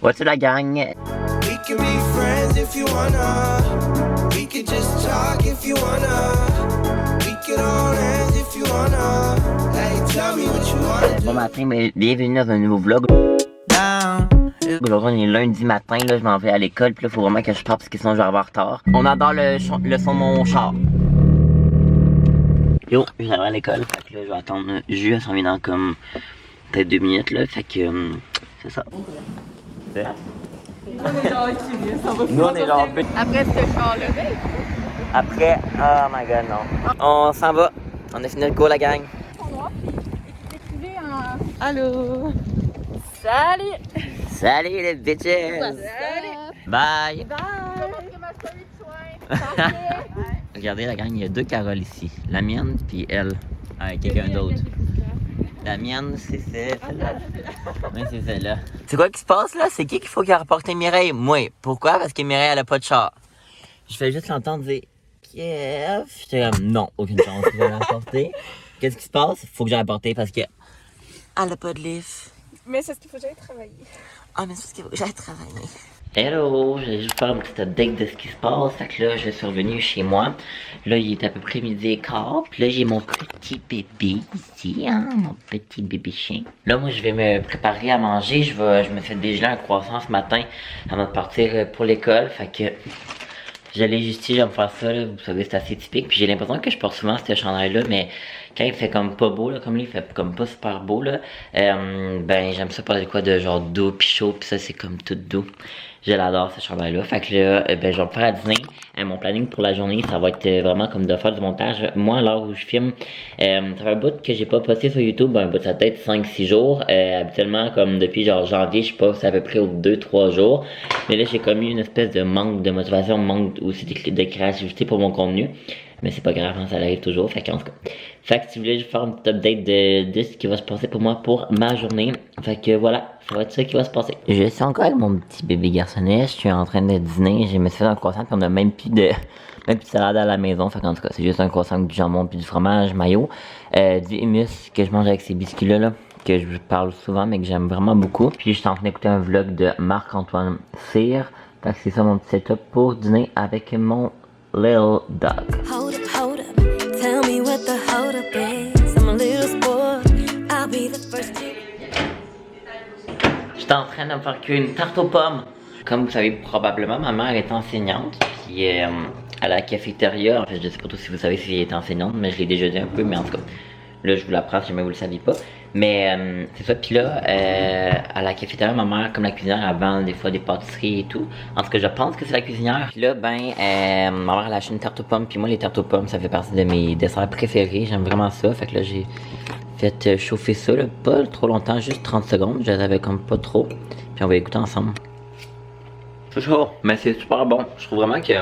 What's up la gang? We can be friends if you wanna. We could just talk if you wanna. We could all hands if you wanna. Hey, tell me what you wanna do. Bon matin, mais bienvenue dans un nouveau vlog. Aujourd'hui on est lundi matin, là je m'en vais à l'école, puis là faut vraiment que je parte parce que sinon je vais avoir retard. On adore le son de mon char. Yo, je vais à l'école, fait que là je vais attendre Jus, elle s'en vient dans comme peut-être 2 minutes là, fait que c'est ça. On est genre curieux, ça va. Nous on est genre un peu... Après ce char-là, ben. Après, oh my god non. On s'en va, on a fini le cours la gang. Allô. Salut. Salut les bitches. Salut. Bye. Bye. Regardez la gang, il y a 2 Carole ici. La mienne puis elle, avec quelqu'un d'autre. La mienne, c'est celle-là. Oui, c'est celle-là. C'est quoi qui se passe là? C'est qui qu'il faut qu'il a rapporté Mireille? Moi. Pourquoi? Parce que Mireille, elle a pas de char. Je fais juste l'entendre dire Kiev. J'étais comme non, aucune chance que je vais la rapporter. Qu'est-ce qui se passe? Faut que j'aille rapporter parce que elle a pas de livre. Mais c'est ce qu'il faut que j'aille travailler. Ah, mais c'est parce qu'il faut que j'aille travailler. Hello, j'allais juste faire une petite update de ce qui se passe. Fait que là, je suis revenu chez moi. Là, il est à peu près 12h15. Puis là, j'ai mon petit bébé ici, hein, mon petit bébé chien. Là, moi, je vais me préparer à manger. Je me fais dégeler un croissant ce matin avant de partir pour l'école. Fait que j'allais juste ici, je vais me faire ça, là. Vous savez, c'est assez typique. Puis j'ai l'impression que je porte souvent ce chandail-là, mais quand il fait comme pas beau, là, comme lui, il fait comme pas super beau, là, ben j'aime ça porter quoi de genre doux pis chaud, pis ça c'est comme tout doux. Je l'adore ce chandail-là. Fait que là, ben je vais me faire à dîner. Mon planning pour la journée, ça va être vraiment comme de faire du montage. Moi, à l'heure où je filme, ça fait un bout que j'ai pas posté sur YouTube, un bout de ça peut-être 5-6 jours. Habituellement, comme depuis genre janvier, je poste à peu près aux 2-3 jours. Mais là, j'ai comme eu une espèce de manque de motivation, manque aussi de créativité pour mon contenu. Mais c'est pas grave, hein, ça arrive toujours, fait qu'en tout cas. Fait que si vous voulez, je vais faire une petite update de ce qui va se passer pour moi pour ma journée. Fait que voilà, ça va être ça qui va se passer. Je suis encore avec mon petit bébé garçonnet, je suis en train de dîner, j'ai mis ça dans un croissant, puis on a même plus de salade à la maison. Fait qu'en tout cas, c'est juste un croissant avec du jambon puis du fromage mayo. Du hummus que je mange avec ces biscuits-là, là, que je parle souvent, mais que j'aime vraiment beaucoup. Puis je suis en train d'écouter un vlog de Marc-Antoine Cyr. Fait que c'est ça mon petit setup pour dîner avec mon Little Dog. Hold up, tell me what the hold up is. I'm a little sport, I'll be the first to... J'étais en train de me faire cuire une tarte aux pommes. Comme vous savez probablement, ma mère est enseignante. Puis à la cafétéria, en fait je sais pas trop si vous savez si elle est enseignante, mais je l'ai déjà dit un peu, mais en tout cas, là je vous l'apprends si jamais vous le saviez pas. Mais c'est ça, puis là, à la cafétéria, ma mère, comme la cuisinière, elle vend des fois des pâtisseries et tout. En tout cas, je pense que c'est la cuisinière. Puis là, ben, ma mère elle a acheté une tarte aux pommes, puis moi, les tartes aux pommes, ça fait partie de mes desserts préférés. J'aime vraiment ça, fait que là, j'ai fait chauffer ça, là, pas trop longtemps, juste 30 secondes. Je les avais comme pas trop, puis on va écouter ensemble. C'est chaud, mais c'est super bon. Je trouve vraiment que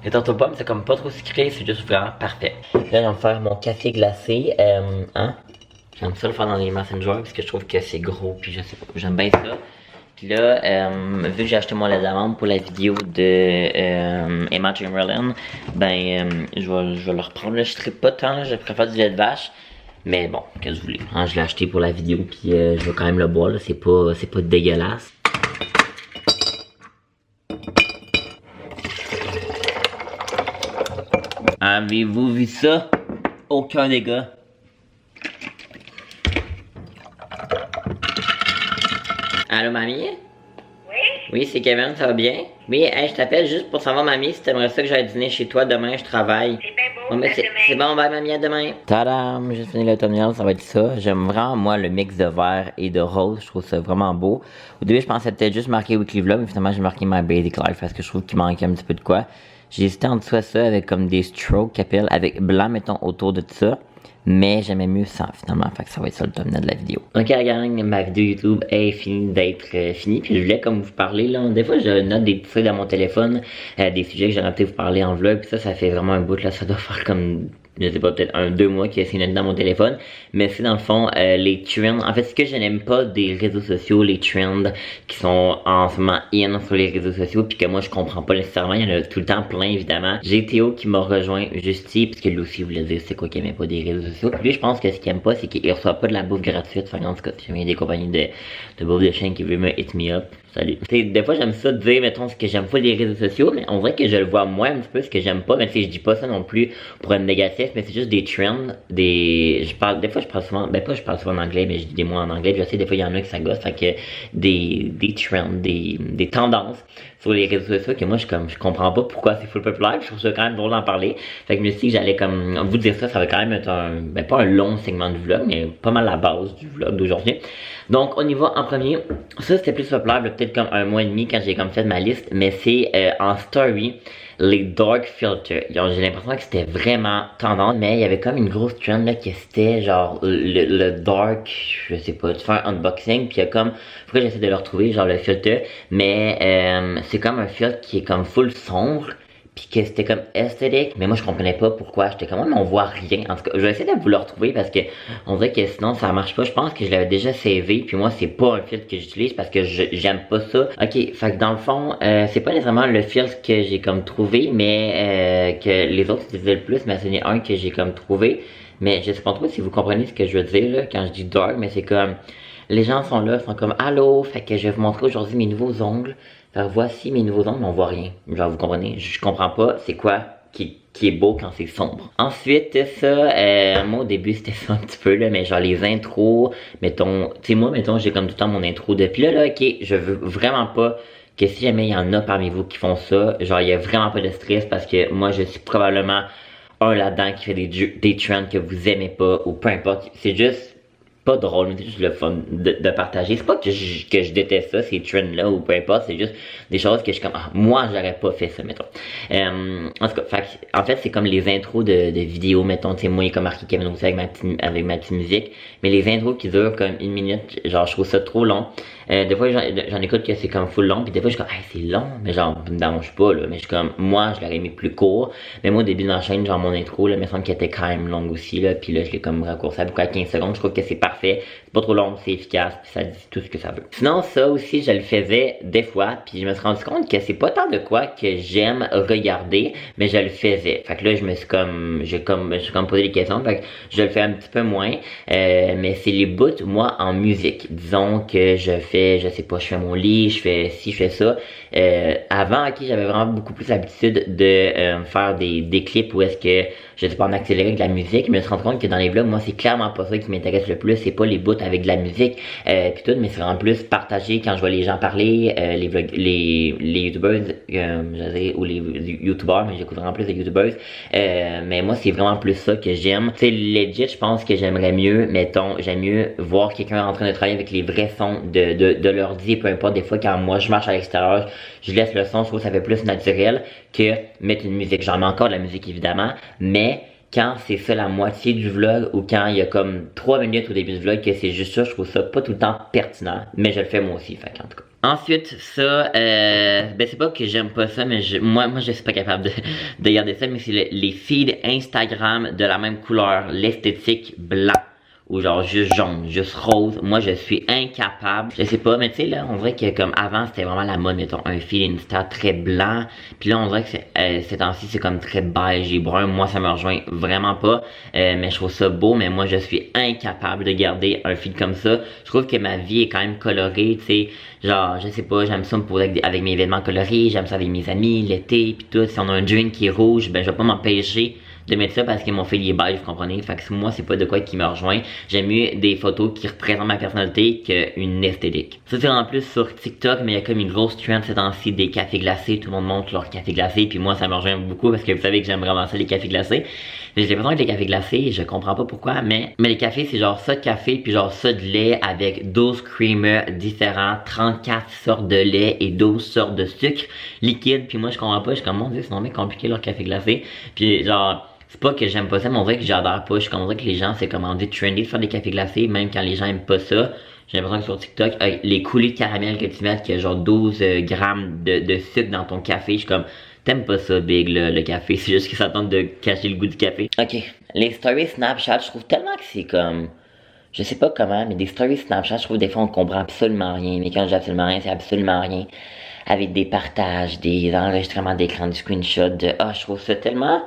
les tartes aux pommes, c'est comme pas trop sucré, c'est juste vraiment parfait. Là, je vais me faire mon café glacé, hein. J'aime ça le faire dans les Messenger parce que je trouve que c'est gros, puis je sais pas, j'aime bien ça. Puis là, vu que j'ai acheté mon lait d'amande pour la vidéo de Emma Chamberlain, ben je vais le reprendre. Là, je tripe pas tant, là, je préfère du lait de vache. Mais bon, qu'est-ce que vous voulez, hein, je l'ai acheté pour la vidéo, puis je vais quand même le boire, là, c'est pas dégueulasse. Avez-vous vu ça? Aucun dégât. Allô, mamie? Oui? Oui, c'est Kevin, ça va bien? Oui, hey, je t'appelle juste pour savoir, mamie, si t'aimerais ça que j'aille dîner chez toi demain, je travaille. C'est bien beau, Bon, à c'est demain. bon, bye, mamie, à demain. Tadam, j'ai fini l'automne, ça va être ça. J'aime vraiment, moi, le mix de vert et de rose, je trouve ça vraiment beau. Au début, je pensais peut-être juste marquer Weekly Vlog, mais finalement, j'ai marqué My Basic Life parce que je trouve qu'il manquait un petit peu de quoi. J'ai hésité en dessous à ça avec comme des strokes qu'appelle avec blanc, mettons, autour de ça. Mais j'aimais mieux ça finalement, fait que ça va être ça le thumbnail de la vidéo. Ok la gang, ma vidéo YouTube est finie d'être finie, puis je voulais comme vous parler là, des fois je note des petits trucs dans mon téléphone, des sujets que j'aurais peut-être vous parler en vlog, puis ça fait vraiment un bout là, ça doit faire comme je sais pas, peut-être 1-2 mois qu'il y a ces notes dans mon téléphone. Mais c'est dans le fond les trends. En fait, ce que je n'aime pas des réseaux sociaux, les trends qui sont en ce moment in sur les réseaux sociaux, puis que moi je comprends pas nécessairement, il y en a tout le temps plein évidemment. J'ai Théo qui m'a rejoint juste ici, puisque lui aussi voulait dire c'est quoi qu'il aimait pas des réseaux sociaux. Puis lui, je pense que ce qu'il aime pas, c'est qu'il reçoit pas de la bouffe gratuite. Enfin, en tout cas, si jamais il y a des compagnies de bouffe de chaîne qui veulent me hit me up, Salut. T'sais, des fois, j'aime ça dire, mettons, ce que j'aime pas les réseaux sociaux, mais on dirait que je le vois moins un petit peu, ce que j'aime pas, mais tu sais, je dis pas ça non plus pour être négatif, mais c'est juste des trends, des fois, je parle souvent, ben pas je parle souvent en anglais, mais je dis des mots en anglais, puis je sais, des fois, il y en a qui ça gosse, fait que des trends, des tendances sur les réseaux sociaux que moi, je comprends pas pourquoi c'est full populaire, je trouve ça quand même drôle d'en parler, fait que je me suis dit que j'allais comme vous dire ça va quand même être pas un long segment du vlog, mais pas mal la base du vlog d'aujourd'hui. Donc, on y va en premier. Ça, c'était plus populaire, peut-être comme un mois et demi quand j'ai comme fait ma liste, mais c'est en story, les dark filters. J'ai l'impression que c'était vraiment tendance, mais il y avait comme une grosse trend là que c'était genre le dark, je sais pas, tu fais un unboxing, puis il y a comme, faut que j'essaie de le retrouver, genre le filtre, mais c'est comme un filtre qui est comme full sombre, puis que c'était comme esthétique, mais moi je comprenais pas pourquoi, j'étais comme, mais on voit rien. En tout cas, je vais essayer de vous le retrouver parce que on dirait que sinon ça marche pas. Je pense que je l'avais déjà savé, puis moi c'est pas un filtre que j'utilise parce que j'aime pas ça. Ok, fait que dans le fond, c'est pas nécessairement le filtre que j'ai comme trouvé, mais que les autres utilisaient le plus, mais c'est un que j'ai comme trouvé. Mais je sais pas trop si vous comprenez ce que je veux dire là, quand je dis dark, mais c'est comme, les gens sont là, sont comme, allô, fait que je vais vous montrer aujourd'hui mes nouveaux ongles. Alors voici mes nouveaux ongles, mais on voit rien. Genre vous comprenez, je comprends pas c'est quoi qui est beau quand c'est sombre. Ensuite ça, moi au début c'était ça un petit peu là, mais genre les intros, mettons, tu sais moi mettons j'ai comme tout le temps mon intro depuis là, ok, je veux vraiment pas que si jamais il y en a parmi vous qui font ça, genre il y a vraiment pas de stress parce que moi je suis probablement un là-dedans qui fait des trends que vous aimez pas ou peu importe, c'est juste pas drôle, mais c'est juste le fun de partager. C'est pas que je déteste ça, ces trends-là, ou peu importe, c'est juste des choses que je suis comme, moi, j'aurais pas fait ça, mettons. En tout cas, en fait, c'est comme les intros de vidéos, mettons, tu sais, moi, il y a comme marqué Kevin aussi avec ma petite musique, mais les intros qui durent comme 1 minute, genre, je trouve ça trop long. Des fois, j'en écoute que c'est comme full long, puis des fois, je suis comme, hey, c'est long, mais genre, ça me dérange pas, là, mais je suis comme, moi, je l'aurais mis plus court, mais moi, au début de la chaîne, genre, mon intro, là, il me semble qu'elle était quand même longue aussi, là, puis là, je l'ai comme raccourci à peu près à 15 secondes, je trouve que c'est parfait, c'est pas trop long, c'est efficace, puis ça dit tout ce que ça veut. Sinon, ça aussi, je le faisais des fois, puis je me suis rendu compte que c'est pas tant de quoi que j'aime regarder, mais je le faisais. Fait que là, je me suis comme posé des questions, fait que je le fais un petit peu moins, mais c'est les bouts, moi, en musique. Disons que je sais pas, je fais mon lit, je fais ci, je fais ça. Avant, ok, j'avais vraiment beaucoup plus l'habitude de faire des clips où est-ce que je sais pas en accéléré avec de la musique, mais je me suis rendu compte que dans les vlogs, moi c'est clairement pas ça qui m'intéresse le plus, c'est pas les bouts avec de la musique pis tout, mais c'est vraiment plus partager quand je vois les gens parler, les youtubeurs, ou les youtubeurs, mais j'écoute vraiment plus les youtubeurs, mais moi c'est vraiment plus ça que j'aime. Tu sais, legit, je pense que j'aimerais mieux, mettons, j'aime mieux voir quelqu'un en train de travailler avec les vrais sons de l'ordi, peu importe, des fois quand moi je marche à l'extérieur, je laisse le son, je trouve que ça fait plus naturel que mettre une musique. J'en mets encore de la musique évidemment, mais quand c'est ça la moitié du vlog ou quand il y a comme 3 minutes au début du vlog que c'est juste ça, je trouve ça pas tout le temps pertinent, mais je le fais moi aussi, fait en tout cas. Ensuite, ça, ben c'est pas que j'aime pas ça, mais moi je suis pas capable de garder ça, mais c'est les feeds Instagram de la même couleur, l'esthétique blanc. Ou genre juste jaune, juste rose. Moi je suis incapable. Je sais pas, mais tu sais là, on dirait que comme avant c'était vraiment la mode, mettons, un fil Insta très blanc. Puis là on dirait que ces temps-ci c'est comme très beige et brun. Moi ça me rejoint vraiment pas. Mais je trouve ça beau, mais moi je suis incapable de garder un fil comme ça. Je trouve que ma vie est quand même colorée, tu sais. Genre, je sais pas, j'aime ça me poser avec mes vêtements colorés, j'aime ça avec mes amis, l'été, pis tout. Si on a un drink qui est rouge, ben je vais pas m'empêcher de mettre ça parce que mon fil est beige, vous comprenez? Fait que moi, c'est pas de quoi qui me rejoint. J'aime mieux des photos qui représentent ma personnalité qu'une esthétique. Ça, c'est en plus sur TikTok, mais il y a comme une grosse trend ces temps-ci des cafés glacés. Tout le monde montre leur café glacé, puis moi, ça me rejoint beaucoup parce que vous savez que j'aime vraiment ça, les cafés glacés. Mais j'ai l'impression que les cafés glacés, je comprends pas pourquoi, mais les cafés, c'est genre ça de café, puis genre ça de lait avec 12 creamers différents, 34 sortes de lait et 12 sortes de sucre liquide. Puis moi, je comprends pas, je suis comme, mon Dieu, c'est vraiment compliqué leur café glacé. Puis genre, c'est pas que j'aime pas ça, mais on dirait que j'adore pas. Je comprends que les gens, c'est comme on dit trendy de faire des cafés glacés, même quand les gens aiment pas ça. J'ai l'impression que sur TikTok, les coulées de caramel que tu mets, qu'il y a genre 12 grammes de sucre dans ton café, je suis comme, t'aimes pas ça, Big, le café, c'est juste que ça tente de cacher le goût du café. Ok, les stories Snapchat, je trouve tellement que c'est comme, je sais pas comment, mais des stories Snapchat, je trouve des fois on comprend absolument rien, mais quand je dis absolument rien, c'est absolument rien. Avec des partages, des enregistrements d'écran, des screenshots, je trouve ça tellement...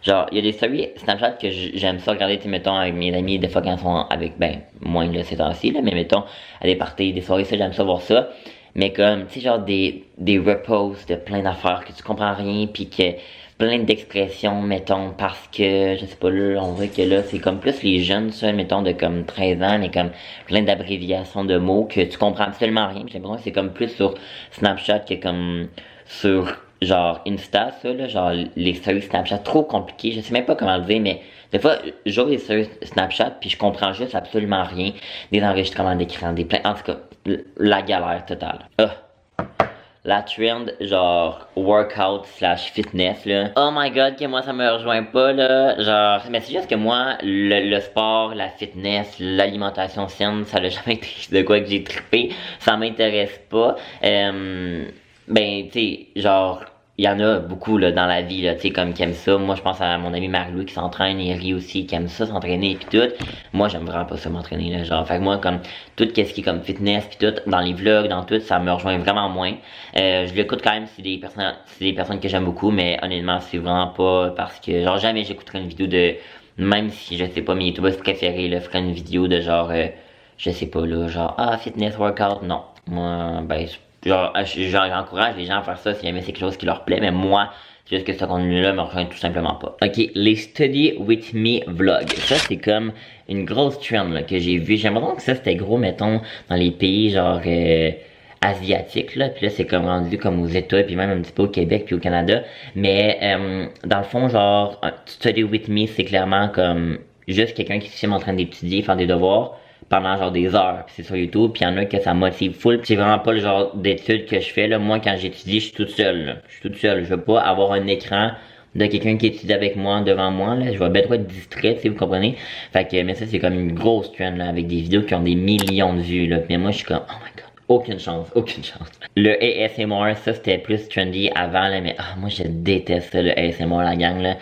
Genre, il y a des stories Snapchat que j'aime ça regarder, tu mettons, avec mes amis, des fois quand ils sont avec, ben, moins là, ces temps-ci, là, mais mettons, à des parties, des soirées, ça, j'aime ça voir ça. mais comme, tu sais, genre des reposts de plein d'affaires que tu comprends rien, puis que plein d'expressions, mettons, parce que, je sais pas, là, on dirait que là, c'est comme plus les jeunes, ça, mettons, de comme 13 ans, mais comme plein d'abréviations de mots que tu comprends absolument rien. J'ai l'impression que c'est comme plus sur Snapchat que comme sur, genre, Insta, ça, là, genre, les stories Snapchat, trop compliqués, je sais même pas comment le dire, mais des fois, j'ouvre les stories Snapchat, puis je comprends juste absolument rien, des enregistrements d'écran, des plein, en tout cas, la galère totale. La trend, genre, workout slash fitness, là. Oh my god, que moi, ça me rejoint pas, là. Genre, mais c'est juste que moi, le sport, la fitness, l'alimentation saine, ça l'a jamais été de quoi que j'ai trippé. Ça m'intéresse pas. Ben, tu sais, genre, il y en a beaucoup, là, dans la vie, là, tu sais, comme qui aiment ça. Moi, je pense à mon ami Marie-Louis qui s'entraîne, et Ri aussi, qui aime ça, s'entraîner et tout. Moi, j'aime vraiment pas ça m'entraîner, là, genre. Fait que moi, comme, tout ce qui est comme fitness pis tout, dans les vlogs, dans tout, ça me rejoint vraiment moins. Je l'écoute quand même si des personnes que j'aime beaucoup, mais honnêtement, c'est vraiment pas parce que, genre, jamais j'écouterai une vidéo de, même si, je sais pas, mes youtubeurs préférés, là, feraient une vidéo de genre, je sais pas, là, genre, fitness, workout, non. Moi, ben, genre, j'encourage les gens à faire ça si jamais c'est quelque chose qui leur plaît, mais moi, c'est juste que ce contenu-là me rejoint tout simplement pas. Ok, les Study With Me vlogs. Ça, c'est comme une grosse trend là, que j'ai vu. J'ai l'impression que ça, c'était gros, mettons, dans les pays genre asiatiques, là. Puis là, c'est comme rendu comme aux États, puis même un petit peu au Québec, puis au Canada. Mais dans le fond, genre, Study With Me, c'est clairement comme juste quelqu'un qui se filme en train d'étudier, faire des devoirs pendant genre des heures, pis c'est sur YouTube, puis il y en a que ça motive full, pis c'est vraiment pas le genre d'études que je fais, là. Moi, quand j'étudie, je suis toute seule, là. Je suis toute seule, je veux pas avoir un écran de quelqu'un qui étudie avec moi, devant moi, là. Je vais bien trop être distrait, tu sais, vous comprenez? Fait que, mais ça, c'est comme une grosse trend, là, avec des vidéos qui ont des millions de vues, là. Mais moi, je suis comme, oh my god. Aucune chance, aucune chance. Le ASMR, ça c'était plus trendy avant, là, mais moi je déteste ça, le ASMR, la gang, là.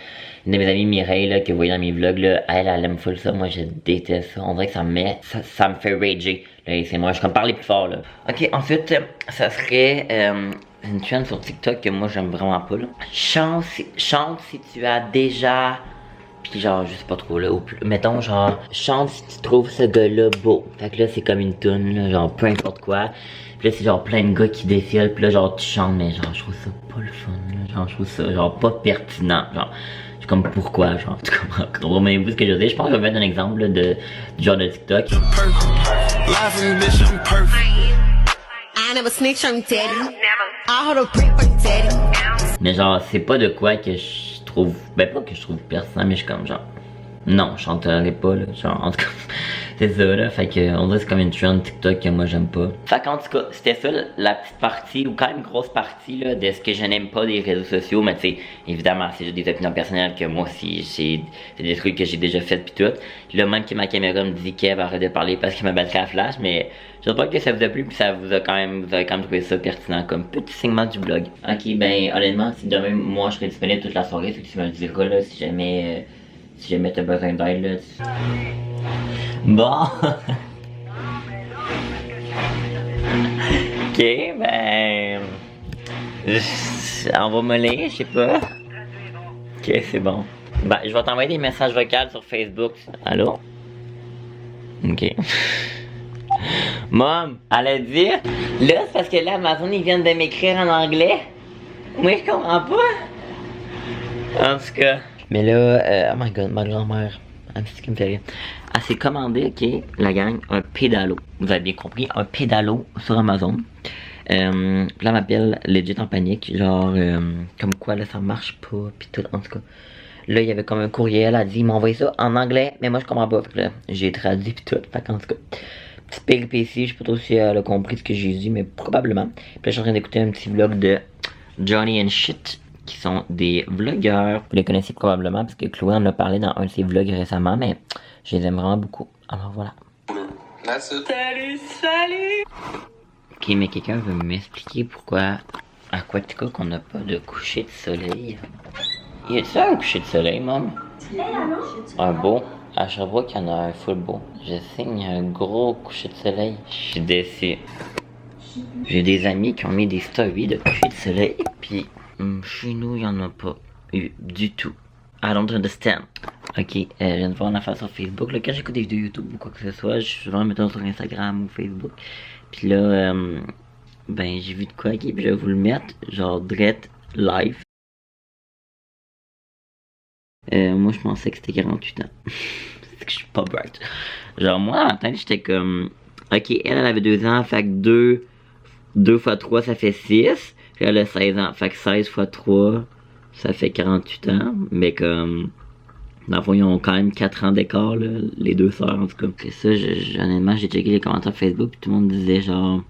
Une de mes amies, Mireille, là, que vous voyez dans mes vlogs, là, elle aime full ça, moi je déteste ça. On dirait que ça me fait rager, le ASMR. Je suis comme parler plus fort, là. Ok, ensuite, ça serait une trend sur TikTok que moi j'aime vraiment pas, là. Chante si tu as déjà... Pis genre, je sais pas trop, là, mettons, genre, chante si tu trouves ce gars-là beau. Fait que là, c'est comme une toune, là, genre, peu importe quoi. Pis là, c'est genre plein de gars qui défilent, pis là, genre, tu chantes, mais genre, je trouve ça pas le fun, là. Genre, je trouve ça, genre, pas pertinent, genre. Je suis comme, pourquoi, genre, tu comprenez-vous ce que je veux dire? Je pense que je vais mettre un exemple, là, du genre de TikTok. Mais genre, c'est pas de quoi que je trouve, ben pas que je trouve pertinent, mais je suis comme genre, non, je chanterai pas, là, genre, en tout cas, c'est ça, là, fait que, on dirait que c'est comme une trend TikTok que moi j'aime pas. Fait qu'en tout cas, c'était ça, la petite partie, ou quand même grosse partie, là, de ce que je n'aime pas des réseaux sociaux, mais tu sais, évidemment, c'est juste des opinions personnelles que moi aussi, c'est des trucs que j'ai déjà fait pis tout. Là, même que ma caméra me dit qu'elle va arrêter de parler parce que ma batterie a flash, mais j'espère que ça vous a plu pis ça vous avez quand même trouvé ça pertinent comme petit segment du vlog. Ok, ben, honnêtement, si demain, moi, je serai disponible toute la soirée, c'est que tu me le diras, là, si jamais t'as besoin d'aide, là. Bon. Ok, ben... on va me lire, je sais pas. Ok, c'est bon. Ben, je vais t'envoyer des messages vocaux sur Facebook. Allô? Ok. Mom, elle a dit... Là, c'est parce que là, Amazon, ils viennent de m'écrire en anglais. Moi, je comprends pas. En tout cas... Mais là, oh my god, ma grand-mère, c'est ce qui me fait rire. Elle s'est commandé, ok, la gang, un pédalo. Vous avez bien compris, un pédalo sur Amazon. Là, elle m'appelle legit en panique, genre, comme quoi là, ça marche pas, pis tout, en tout cas. Là, il y avait comme un courriel, elle a dit, il m'a envoyé ça en anglais, mais moi je comprends pas. Fait que là, j'ai traduit pis tout, fait qu'en tout cas. Petite péripétie, je sais pas trop si elle a compris ce que j'ai dit, mais probablement. Puis là, je suis en train d'écouter un petit vlog de Johnny and Shit, qui sont des vlogueurs. Vous les connaissez probablement parce que Chloé en a parlé dans un de ses vlogs récemment, mais je les aime vraiment beaucoup. Alors voilà. Salut, salut! Ok, mais quelqu'un veut m'expliquer pourquoi à Aquatica qu'on n'a pas de coucher de soleil? Y a-t-il un coucher de soleil, maman? Un beau? À Sherbrooke, il y en a un full beau. Je sais, il y a un gros coucher de soleil. Je suis déçu. J'ai des amis qui ont mis des stories de coucher de soleil, puis chez nous, il n'y en a pas eu du tout. I don't understand. Ok, je viens de voir une affaire sur Facebook. Là, quand j'écoute des vidéos YouTube ou quoi que ce soit, je suis souvent mettons sur Instagram ou Facebook. Puis là, Ben, j'ai vu de quoi, ok, puis je vais vous le mettre, genre, direct, live. Moi, je pensais que c'était 48 ans. C'est que je suis pas bright. Genre, moi, en tête, j'étais comme... Ok, elle avait 2 ans, fait que 2 fois 3, ça fait 6. Puis elle a 16 ans, fait que 16 fois 3, ça fait 48 ans. Mais comme... Dans le fond, ils ont quand même 4 ans d'écart, là, les deux sœurs, en tout cas. C'est ça, honnêtement, j'ai checké les commentaires Facebook, puis tout le monde disait genre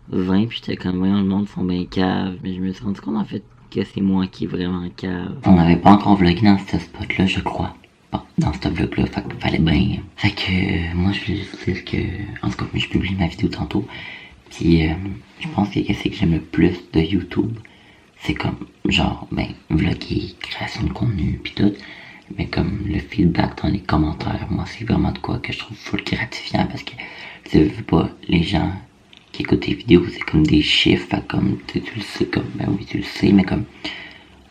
20, puis j'étais comme, voyons, le monde sont bien caves. Mais je me suis rendu compte, en fait, que c'est moi qui est vraiment cave. On n'avait pas encore vlogué dans ce spot-là, je crois. Bon, dans ce vlog-là, fait qu'il fallait bien. Fait que, moi, je voulais juste dire que, en tout cas, je publie ma vidéo tantôt. Puis, je pense que c'est que j'aime le plus de YouTube. C'est comme, genre, ben, vlogger, création de contenu, puis tout. Mais comme le feedback dans les commentaires, moi, c'est vraiment de quoi que je trouve full gratifiant parce que, tu veux pas, les gens qui écoutent tes vidéos, c'est comme des chiffres, fait comme, tu le sais, comme, ben oui, tu le sais, mais comme,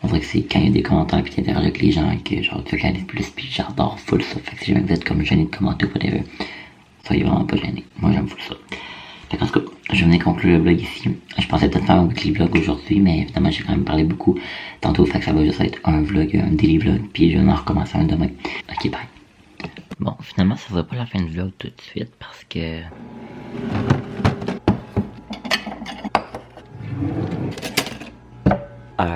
on dirait que c'est quand il y a des commentaires pis t'interagis avec les gens et que, genre, tu regardes plus pis j'adore full ça. Fait que si jamais vous êtes comme gêné de commenter ou whatever, soyez vraiment pas gêné. Moi, j'aime full ça. Fait qu'en tout cas, je venais conclure le vlog ici. Je pensais peut-être faire un weekly vlog aujourd'hui, mais évidemment, j'ai quand même parlé beaucoup tantôt, fait que ça va juste être un vlog, un daily vlog, puis je vais en recommencer un demain. Ok, bye. Bon, finalement, ça sera pas la fin du vlog tout de suite, parce que...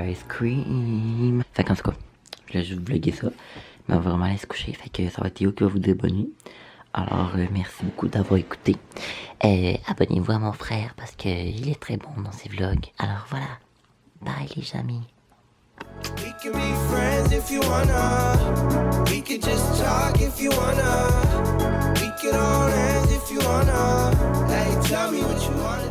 Ice cream. Fait qu'en tout cas, je vais juste vlogger ça, mais on va vraiment aller se coucher, fait que ça va être Théo qui va vous dire bonne nuit. Alors, merci beaucoup d'avoir écouté. Abonnez-vous à mon frère parce qu'il est très bon dans ses vlogs. Alors voilà, bye les amis. We can be friends if you wanna. We could just talk if you wanna. We could hold hands if you wanna. Hey, tell me what you wanna.